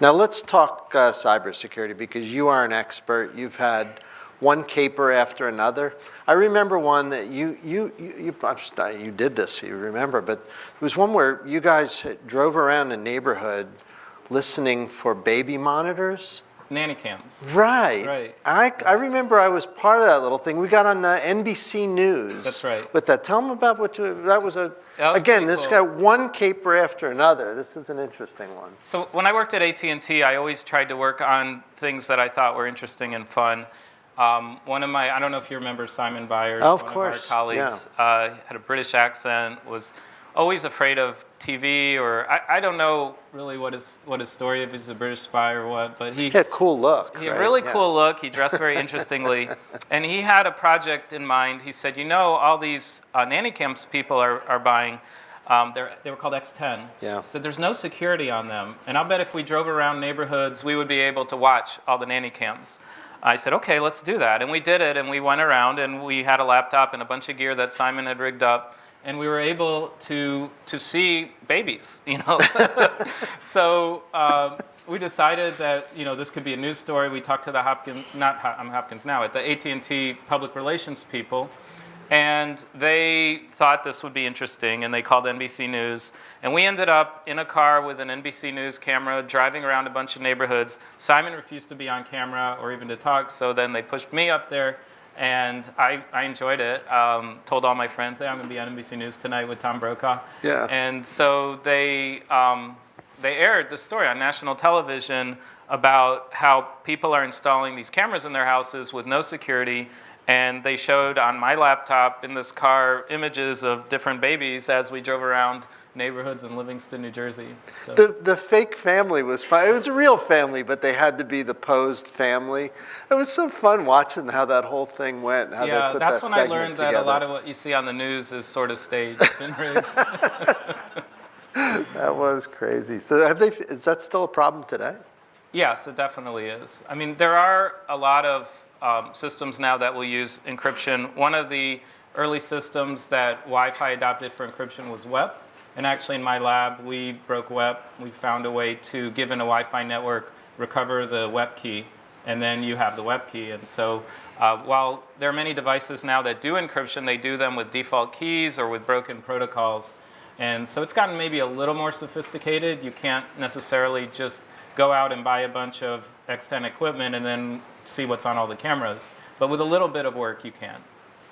Now let's talk cybersecurity, because you are an expert. You've had one caper after another. I remember one that you did this, you remember, but it was one where you guys drove around a neighborhood listening for baby monitors. Nanny-Cams. Right. Right. I remember I was part of that little thing. We got on the NBC News. That's right. With that. Tell them about that was again, this cool. got one caper after another. This is an interesting one. So when I worked at AT&T, I always tried to work on things that I thought were interesting and fun. One of my, I don't know if you remember Simon Byers, of one course. of our colleagues, yeah. Had a British accent, was always afraid of TV, or I don't know really what his story, if he's a British spy or what, but he had a cool look. He had right? a really yeah. cool look. He dressed very interestingly, and he had a project in mind. He said, you know, all these Nanny-Cams people are buying. They were called X10. Yeah. He said there's no security on them, and I'll bet if we drove around neighborhoods, we would be able to watch all the Nanny-Cams. I said, okay, let's do that. And we did it, and we went around, and we had a laptop and a bunch of gear that Simon had rigged up, and we were able to see babies, you know. So we decided that, you know, this could be a news story. We talked to the Hopkins now, at the AT&T public relations people, and they thought this would be interesting, and they called NBC News. And we ended up in a car with an NBC News camera driving around a bunch of neighborhoods. Simon refused to be on camera or even to talk, so then they pushed me up there, and I enjoyed it. Told all my friends, hey, I'm going to be on NBC News tonight with Tom Brokaw. Yeah. And so they aired the story on national television about how people are installing these cameras in their houses with no security. And they showed on my laptop in this car images of different babies as we drove around neighborhoods in Livingston, New Jersey. So. The fake family was fun. It was a real family, but they had to be the posed family. It was so fun watching how that whole thing went. How yeah, they put that's that when I learned together. that a lot of what you see on the news is sort of staged and rigged. That was crazy. So is that still a problem today? Yes, it definitely is. I mean, there are a lot of systems now that will use encryption. One of the early systems that Wi-Fi adopted for encryption was WEP. And actually in my lab, we broke WEP. We found a way to, given a Wi-Fi network, recover the WEP key, and then you have the WEP key. And so while there are many devices now that do encryption, they do them with default keys or with broken protocols. And so it's gotten maybe a little more sophisticated. You can't necessarily just go out and buy a bunch of X10 equipment and then see what's on all the cameras. But with a little bit of work, you can.